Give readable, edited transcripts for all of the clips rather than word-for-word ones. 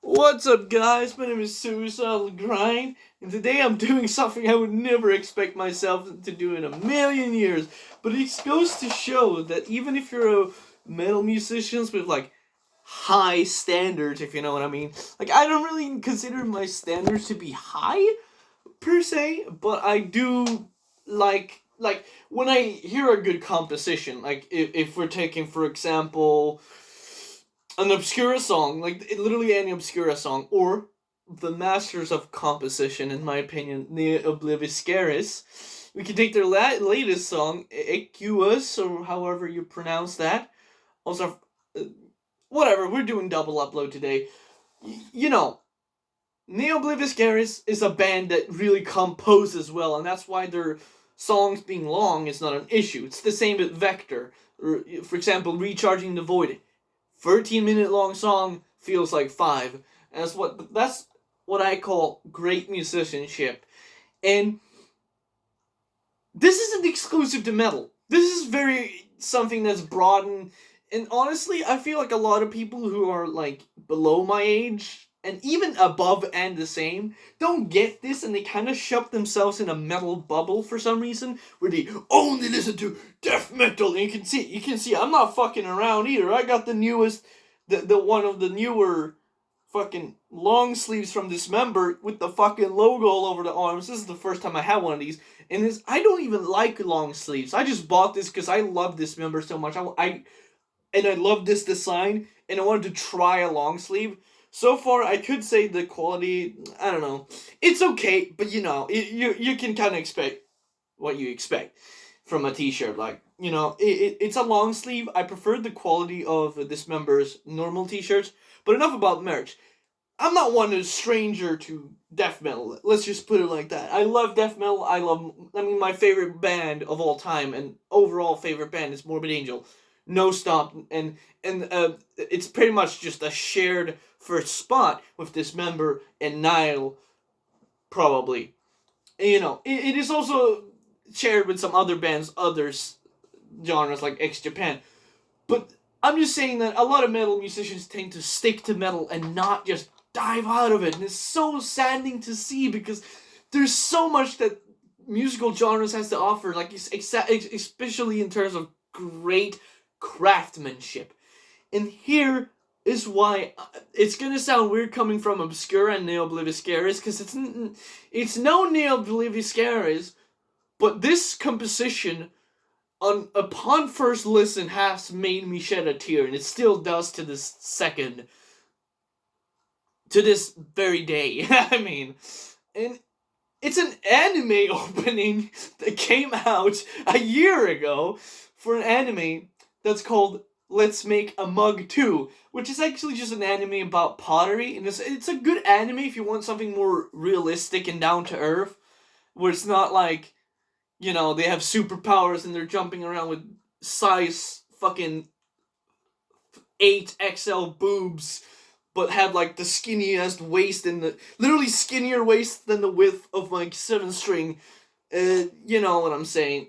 What's up, guys? My name is Suicidal Grind, and today I'm doing something I would never expect myself to do in a million years. But it goes to show that even if you're a metal musician with like high standards, if you know what I mean, like I don't really consider my standards to be high per se, but I do like when I hear a good composition. Like if we're taking, for example, an obscura song, like literally any obscura song, or the masters of composition, in my opinion, the Obliviscaris. We can take their latest song, Equus, or however you pronounce that. Also, whatever, we're doing double upload today. You know, Neo Obliviscaris is a band that really composes well, and that's why their songs being long is not an issue. It's the same with Vector. For example, Recharging the Void. 13-minute long song feels like 5. And that's what I call great musicianship. And this isn't exclusive to metal. This is very something that's broad, and honestly, I feel like a lot of people who are like below my age and even above and the same don't get this, and they kind of shove themselves in a metal bubble for some reason where they only listen to death metal. And you can see I'm not fucking around either. I got the newest, the one of the newer fucking long sleeves from Dismember with the fucking logo all over the arms. This is the first time I had one of these, and I don't even like long sleeves. I just bought this because I love Dismember so much. I love this design, and I wanted to try a long sleeve. So far, I could say the quality, I don't know, it's okay, but you can kind of expect what you expect from a t-shirt. Like, it's a long sleeve. I prefer the quality of Dismember's normal t-shirts, but enough about merch. I'm not one who's stranger to death metal. Let's just put it like that. I love death metal. My favorite band of all time and overall favorite band is Morbid Angel. No Stop, and it's pretty much just a shared first spot with Dismember and Nile, probably. And, it is also shared with some other bands, genres like X Japan. But I'm just saying that a lot of metal musicians tend to stick to metal and not just dive out of it. And it's so saddening to see because there's so much that musical genres has to offer, like especially in terms of great craftsmanship. And here is why it's gonna sound weird coming from Obscura and Neo Obliviscaris, because it's no Neo Obliviscaris, but this composition upon first listen has made me shed a tear, and it still does to this very day. I mean, and it's an anime opening that came out a year ago for an anime that's called Let's Make a Mug 2, which is actually just an anime about pottery, and it's a good anime if you want something more realistic and down to earth, where it's not like, they have superpowers and they're jumping around with size fucking 8XL boobs, but have like the skinniest waist and literally skinnier waist than the width of like 7-string. You know what I'm saying?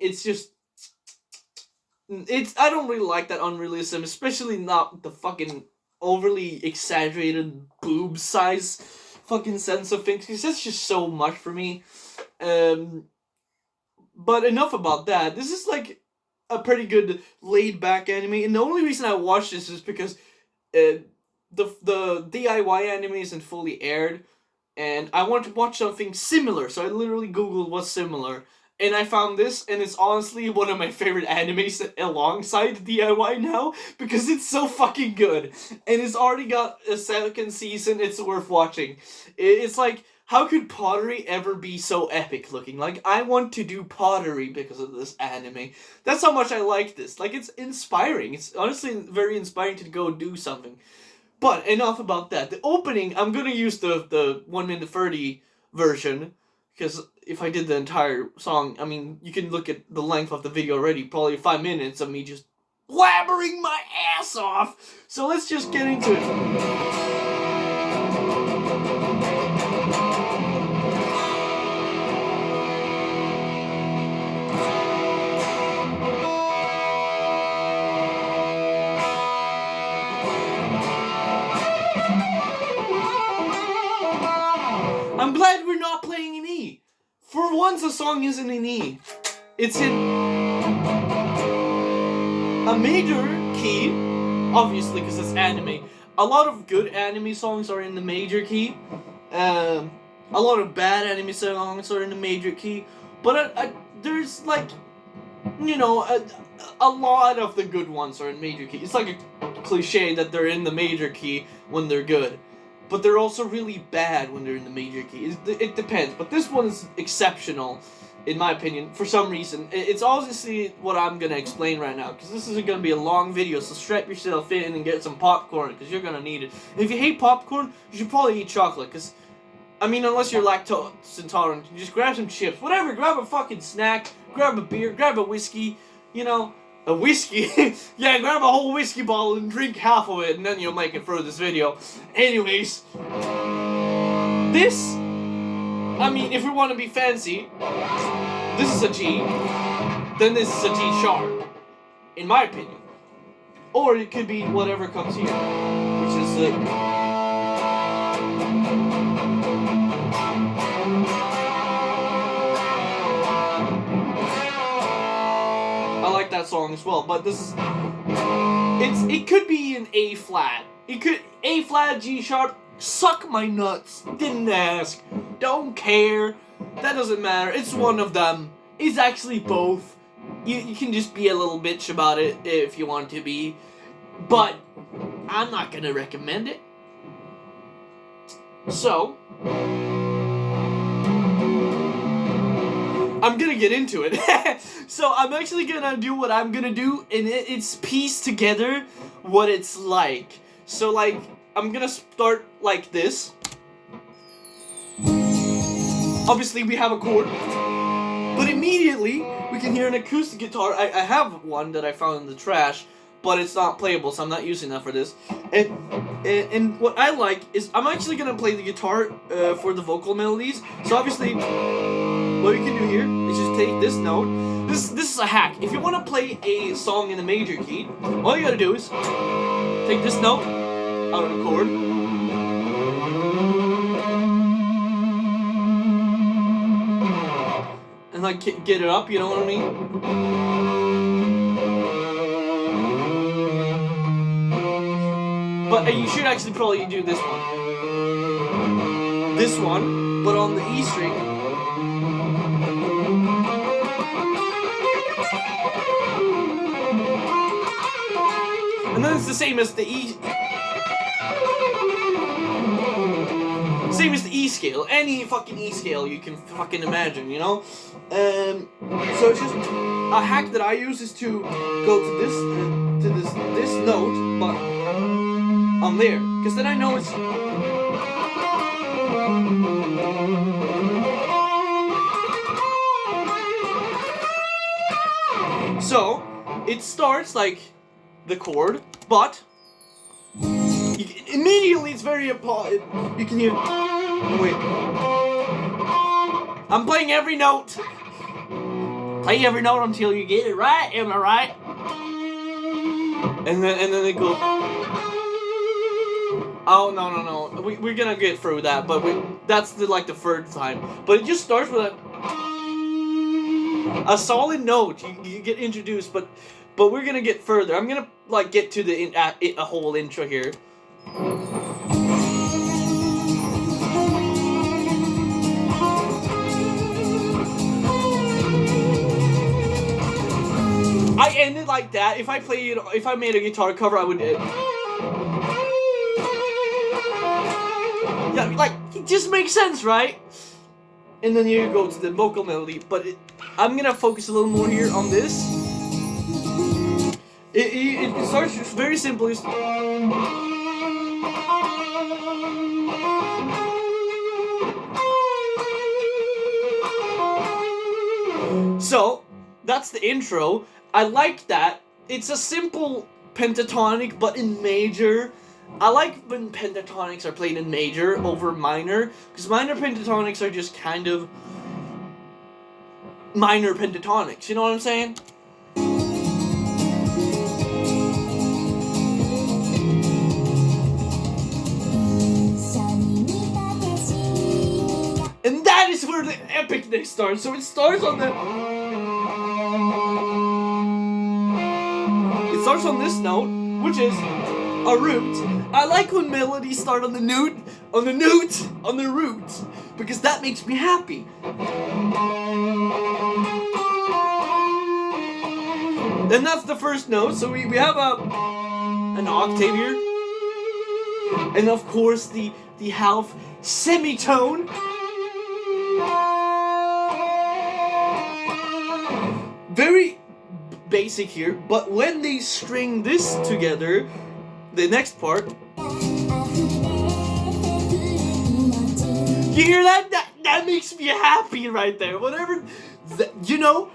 I don't really like that unrealism, especially not the fucking overly exaggerated boob size fucking sense of things, because that's just so much for me. But enough about that. This is like a pretty good laid back anime, and the only reason I watched this is because the DIY anime isn't fully aired, and I wanted to watch something similar, so I literally googled what's similar, and I found this, and it's honestly one of my favorite animes alongside DIY now, because it's so fucking good, and it's already got a second season. It's worth watching. It's like, how could pottery ever be so epic looking? Like, I want to do pottery because of this anime. That's how much I like this. Like, it's inspiring. It's honestly very inspiring to go do something. But enough about that. The opening, I'm gonna use the 1 minute 30 version, because if I did the entire song, I mean, you can look at the length of the video already, probably 5 minutes of me just blabbering my ass off. So let's just get into it. I'm glad we're not playing in E. For once, the song isn't in E. It's in a major key, obviously, because it's anime. A lot of good anime songs are in the major key. A lot of bad anime songs are in the major key. But there's like, you know, a lot of the good ones are in major key. It's like a cliche that they're in the major key when they're good. But they're also really bad when they're in the major key. It depends. But this one is exceptional, in my opinion, for some reason. It's obviously what I'm going to explain right now, because this isn't going to be a long video, so strap yourself in and get some popcorn, because you're going to need it. And if you hate popcorn, you should probably eat chocolate, because, I mean, unless you're lactose intolerant, you just grab some chips, whatever, grab a fucking snack, grab a beer, grab a whiskey, you know, a whiskey? Yeah, grab a whole whiskey bottle and drink half of it, and then you'll make it through this video. Anyways, this, I mean, if we want to be fancy, this is a G, then this is a G sharp, in my opinion. Or it could be whatever comes here, which is I like that song as well, but this is, it could be an A flat. It could, A flat, G sharp, suck my nuts, didn't ask, don't care, that doesn't matter, it's one of them, it's actually both. You can just be a little bitch about it if you want to be, but I'm not gonna recommend it. So, I'm gonna get into it. So I'm actually gonna do what I'm gonna do, and it's piece together what it's like. So like, I'm gonna start like this. Obviously we have a chord, but immediately we can hear an acoustic guitar. I have one that I found in the trash, but it's not playable, so I'm not using that for this. And what I like is, I'm actually gonna play the guitar for the vocal melodies. So obviously, what you can do here is just take this note. This is a hack. If you want to play a song in a major key, all you gotta do is take this note out of the chord, and like get it up. You know what I mean? But you should actually probably do this one, but on the E string. And then it's the same as the E. Same as the E scale. Any fucking E scale you can fucking imagine, you know? So it's just a hack that I use is to go to this note, but on there, because then I know it's. So it starts like the chord, but immediately it's very important. You can hear. Oh, wait. I'm playing every note. Play every note until you get it right. Am I right? And then it goes. Oh no. We're gonna get through that, but that's the third time. But it just starts with a solid note. You get introduced, but we're gonna get further. I'm gonna get to a whole intro here. I ended like that. If I made a guitar cover, I would. Yeah, it just makes sense, right? And then you go to the vocal melody, but I'm gonna focus a little more here on this. It starts very simply. So that's the intro. I like that. It's a simple pentatonic, but in major. I like when pentatonics are played in major over minor, because minor pentatonics are just kind of minor pentatonics, you know what I'm saying? is where the epicness starts. So it starts on the... It starts on this note, which is a root. I like when melodies start on the note, on the root, because that makes me happy. And that's the first note. So we have an octave here, and of course the half semitone. Very basic here, but when they string this together, the next part, you hear that? That makes me happy right there. Whatever, you know.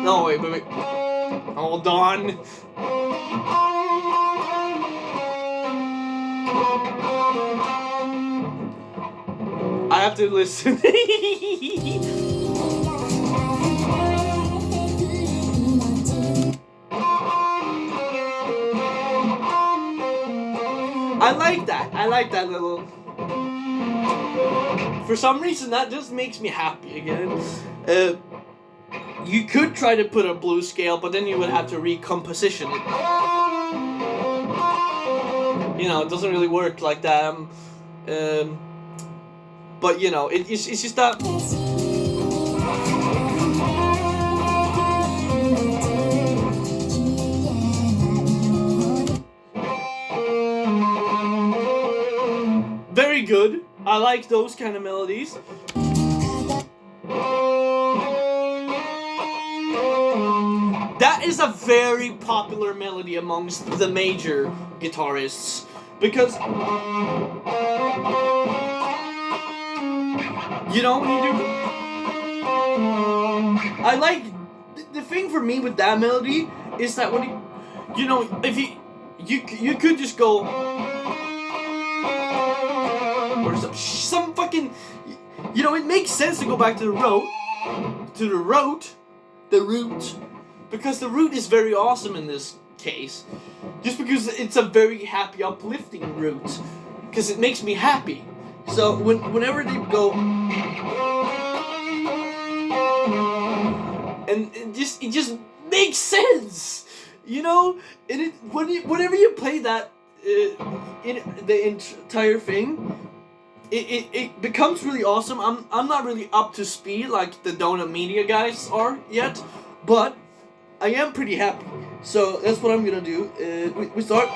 No, wait. Hold on. I have to listen. I like that little... For some reason, that just makes me happy again. You could try to put a blues scale, but then you would have to recomposition it. You know, it doesn't really work like that. But you know, it's just that... Very good. I like those kind of melodies. That is a very popular melody amongst the major guitarists, because you know, when you do... I like... The thing for me with that melody is that when you know, if you could just go... Or some fucking... You know, it makes sense to go back to the root. Because the root is very awesome in this case. Just because it's a very happy, uplifting root. Because it makes me happy. So whenever they go, and it just makes sense, you know. And whenever you play that, in the entire thing, it becomes really awesome. I'm not really up to speed like the Donut Media guys are yet, but I am pretty happy. So that's what I'm gonna do. We start.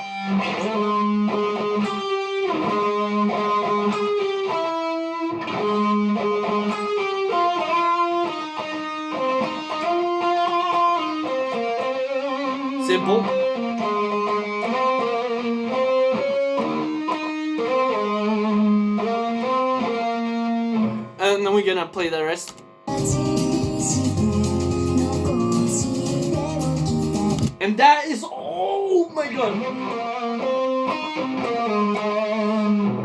Simple. And then we're gonna play the rest. And that is, oh my god.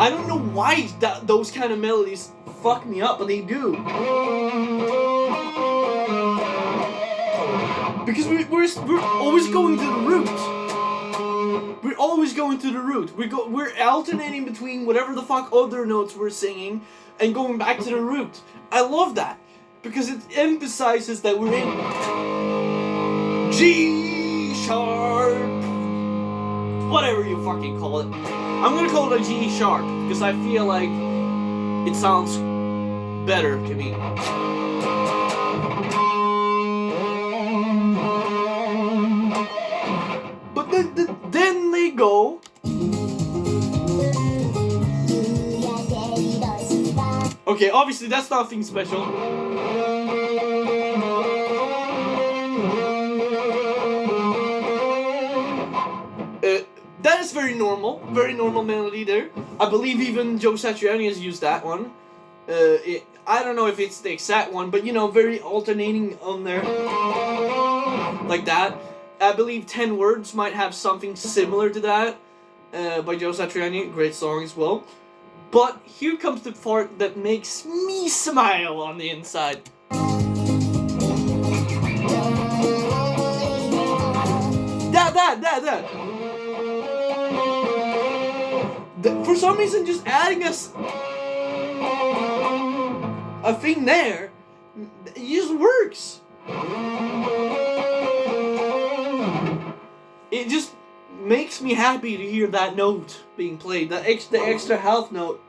I don't know why those kind of melodies fuck me up, but they do. Because we're always going to the root. We're always going to the root. We're alternating between whatever the fuck other notes we're singing and going back to the root. I love that because it emphasizes that we're in G sharp, whatever you fucking call it. I'm gonna call it a G sharp because I feel like it sounds better to me. But then they go. Okay, obviously that's nothing special. That is very normal melody there. I believe even Joe Satriani has used that one. I don't know if it's the exact one, but you know, very alternating on there. Like that. I believe 10 Words might have something similar to that. By Joe Satriani. Great song as well. But here comes the part that makes me smile on the inside. That. For some reason, just adding a thing there, it just works. It just makes me happy to hear that note being played, the extra half note.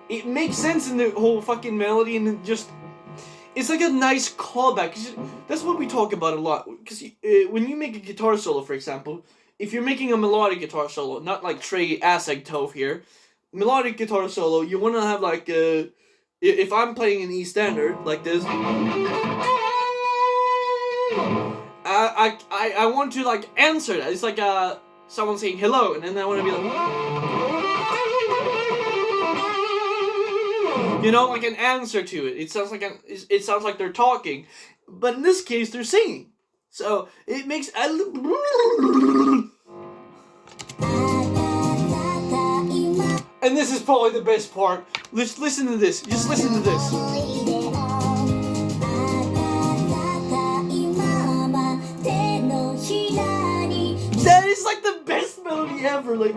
It makes sense in the whole fucking melody, and it's like a nice callback. That's what we talk about a lot. Because when you make a guitar solo, for example, if you're making a melodic guitar solo, not like Trey Asag Tove here, melodic guitar solo, you want to have like if I'm playing an E standard like this, I want to like answer that. It's like someone saying hello, and then I want to be like, like an answer to it. It sounds like they're talking, but in this case they're singing. So it makes and this is probably the best part. Let's listen to this. Just listen to this. That is like the best melody ever. Like.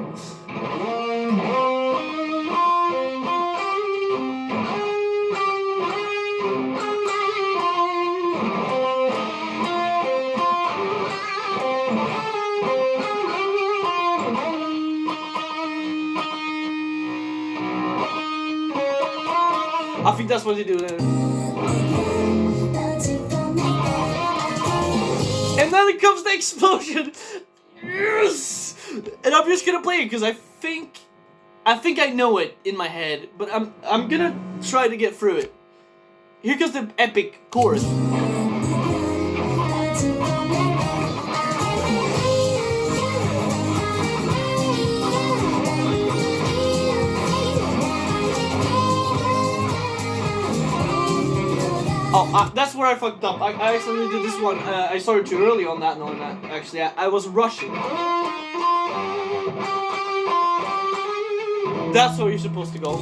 I think that's what they do there. And then it comes the explosion. Yes! And I'm just gonna play it because I think I know it in my head, but I'm gonna try to get through it. Here comes the epic chorus. Oh, that's where I fucked up. I accidentally did this one. I started too early on that one. Actually, I was rushing. That's where you're supposed to go.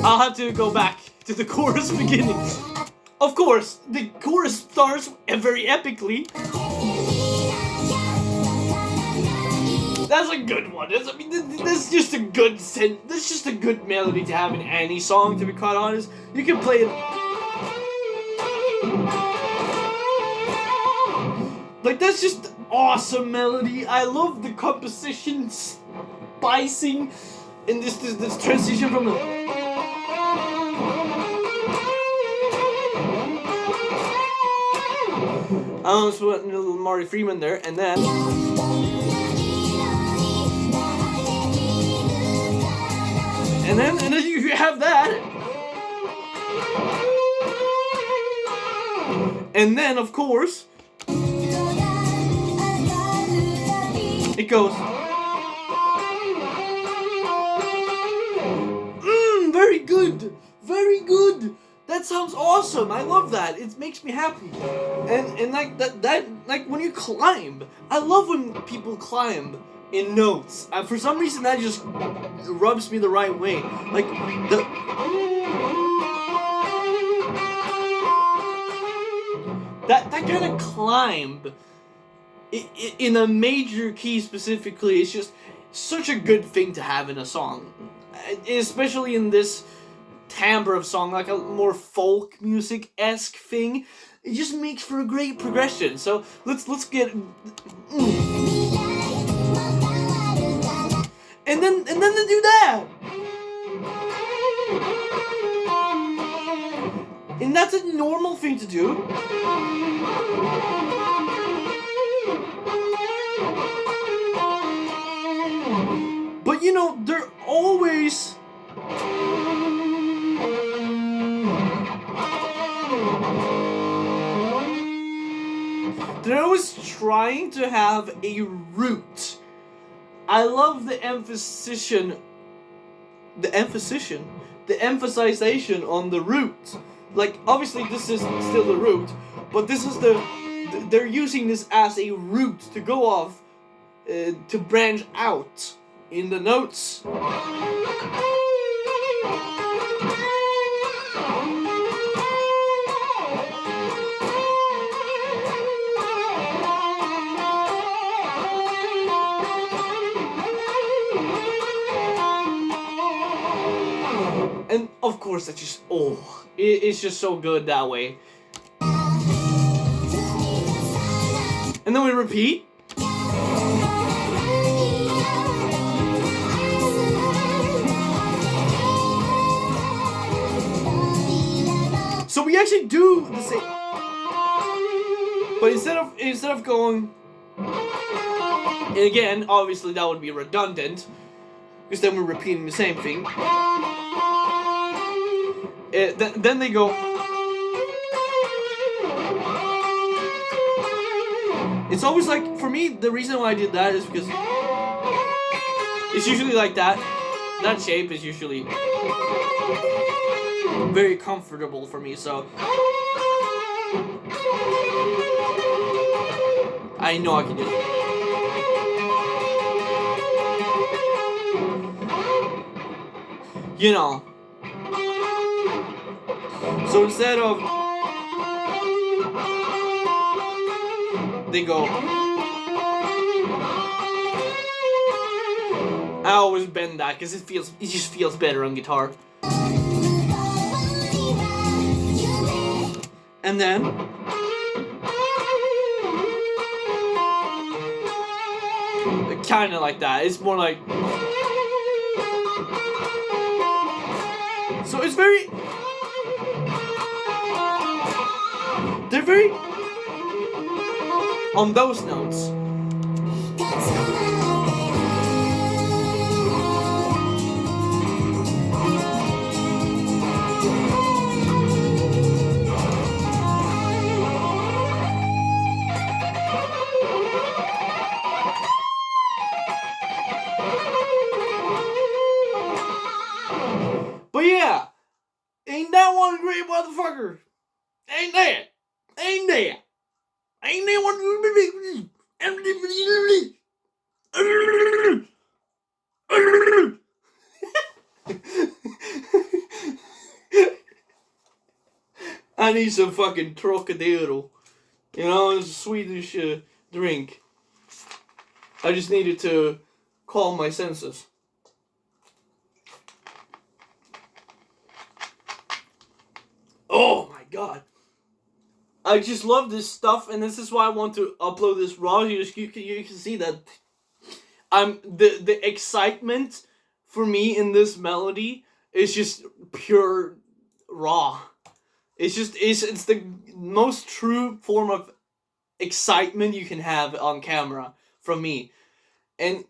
I'll have to go back to the chorus beginning. Of course, the chorus starts very epically. That's a good one. That's just a good that's just a good melody to have in any song, to be quite honest. You can play it. Like, that's just awesome melody. I love the composition, spicing, and this transition from the. I almost went a little Marty Freeman there, and then. And then you have that. And then, of course, it goes. Very good. Very good. That sounds awesome. I love that. It makes me happy. And like that like when you climb. I love when people climb in notes. For some reason that just rubs me the right way. Like that kind of climb in a major key specifically is just such a good thing to have in a song. Especially in this timbre of song, like a more folk music-esque thing. It just makes for a great progression. So let's get and then to do that. And that's a normal thing to do. But they're always trying to have a root. I love the emphasization on the root. like, obviously this is still the root, but this is they're using this as a root to go off, to branch out in the notes. And of course, that just, it's just so good that way. And then we repeat. So we actually do the same, but instead of going, and again, obviously that would be redundant, because then we're repeating the same thing. Then they go. It's always like, for me, the reason why I did that is because it's usually like that. That shape is usually very comfortable for me, so I know I can do it. You know. So instead of, they go, I always bend that because it just feels better on guitar. And then kind of like that. It's more like, so it's very, they're very on those notes. But yeah, ain't that one great motherfucker? Ain't that? Ain't that? Ain't that one? I need some fucking Trocadero. You know, it's a Swedish drink. I just needed to calm my senses. Oh my god. I just love this stuff, and this is why I want to upload this raw. You can see that the excitement for me in this melody is just pure raw. It's the most true form of excitement you can have on camera from me. And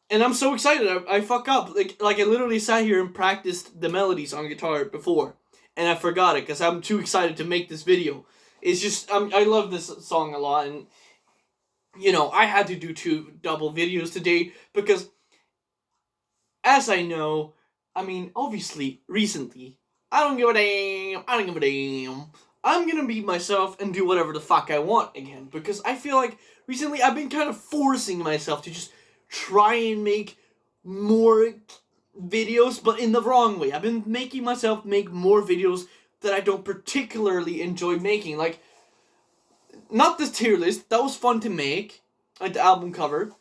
I'm so excited. I fuck up. Like I literally sat here and practiced the melodies on guitar before. And I forgot it because I'm too excited to make this video. It's just, I love this song a lot. And, you know, I had to do 2 double videos today because, as I know, I mean, obviously, recently, I don't give a damn. I'm gonna be myself and do whatever the fuck I want again. Because I feel like recently I've been kind of forcing myself to just try and make more videos, but in the wrong way. I've been making myself make more videos that I don't particularly enjoy making. Like, not this tier list. That was fun to make. Like the album cover.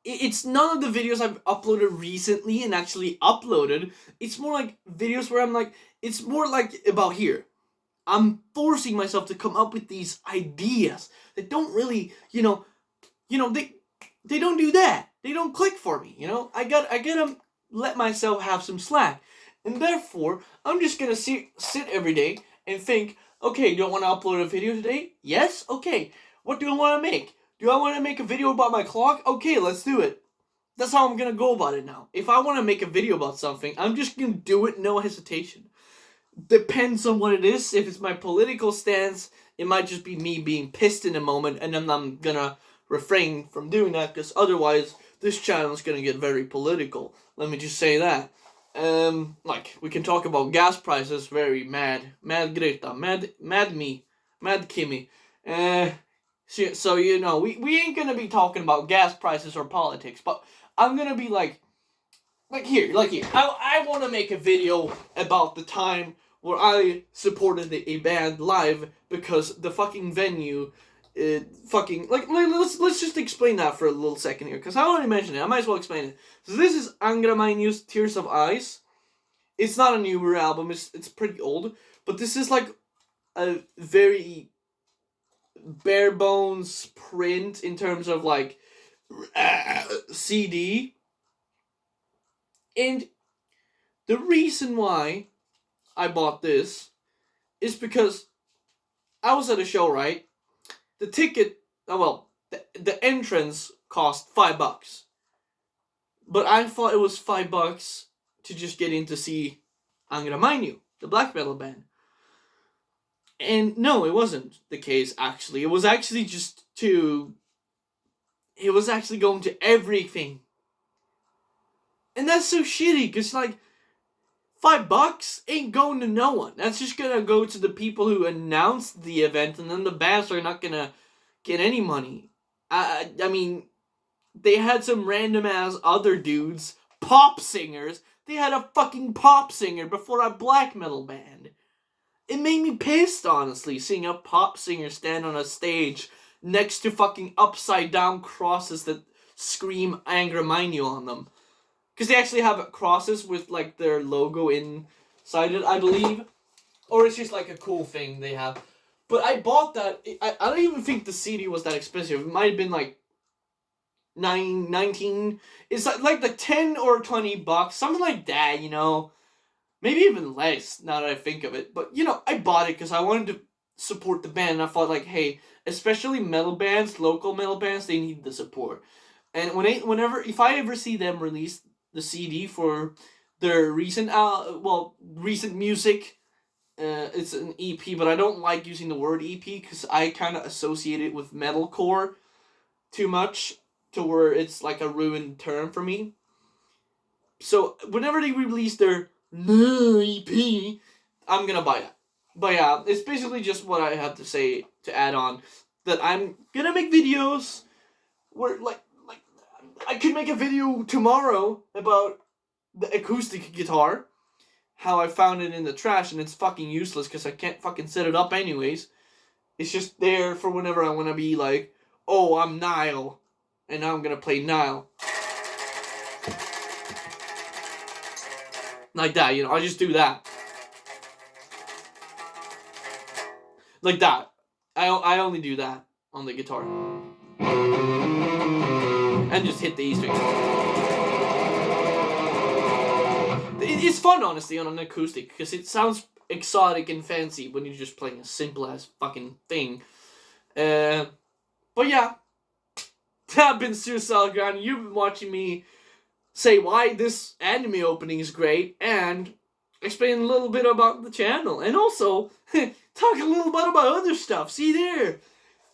It's none of the videos I've uploaded recently and actually uploaded. It's more like videos where I'm like, it's more like about here. I'm forcing myself to come up with these ideas that don't really, they don't do that. They don't click for me, you know? I gotta let myself have some slack. And therefore, I'm just gonna sit every day and think, okay, do I want to upload a video today? Yes? Okay. What do I want to make? Do I want to make a video about my clock? Okay, let's do it. That's how I'm gonna go about it now. If I want to make a video about something, I'm just gonna do it, no hesitation. Depends on what it is. If it's my political stance, it might just be me being pissed in a moment, and then I'm gonna refrain from doing that, because otherwise this channel is gonna get very political. Let me just say that. Like, we can talk about gas prices, very mad Greta, mad me, mad Kimmy. So you know, we ain't gonna be talking about gas prices or politics, but I'm gonna be like here. I want to make a video about the time where I supported a band live because the fucking venue, let's just explain that for a little second here, because I already mentioned it. I might as well explain it. So this is Angra Mainyu's Tears of Ice. It's not a newer album. It's pretty old, but this is like a very bare bones print in terms of like CD. And the reason why I bought this is because I was at a show, right? The ticket, the entrance cost $5. But I thought it was $5 to just get in to see Angra Mainyu, the black metal band. And no, it wasn't the case, actually. It was actually going to everything. And that's so shitty, because, like, $5 ain't going to no one. That's just gonna go to the people who announced the event, and then the bands are not gonna get any money. I mean, they had some random-ass other dudes, pop singers. They had a fucking pop singer before a black metal band. It made me pissed, honestly, seeing a pop singer stand on a stage next to fucking upside-down crosses that scream Angra Mainyu on them. Because they actually have crosses with, like, their logo inside it, I believe. Or it's just, like, a cool thing they have. But I bought that. I don't even think the CD was that expensive. It might have been, like, 19. It's, like the 10 or $20. Something like that, you know. Maybe even less, now that I think of it. But, you know, I bought it because I wanted to support the band. And I thought, like, hey, especially metal bands, local metal bands, they need the support. And if I ever see them release the CD for their recent music, it's an EP, but I don't like using the word EP because I kind of associate it with metalcore too much to where it's like a ruined term for me. So whenever they release their EP, I'm gonna buy it. But yeah, it's basically just what I have to say to add on, that I'm gonna make videos where like I could make a video tomorrow about the acoustic guitar, how I found it in the trash and it's fucking useless because I can't fucking set it up anyways. It's just there for whenever I want to be like, oh, I'm Nile, and now I'm gonna play Nile. Like that, you know, I just do that. Like that. I only do that on the guitar. And just hit the E string. It's fun, honestly, on an acoustic, because it sounds exotic and fancy when you're just playing a simple-ass fucking thing. But yeah. I've been Suicidal Grind. You've been watching me say why this anime opening is great, and explain a little bit about the channel. And also, talk a little bit about other stuff. See there?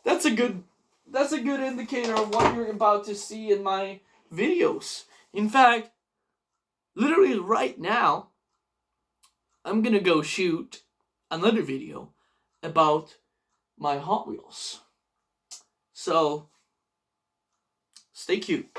That's a good indicator of what you're about to see in my videos. In fact, literally right now, I'm gonna go shoot another video about my Hot Wheels. So, stay cute.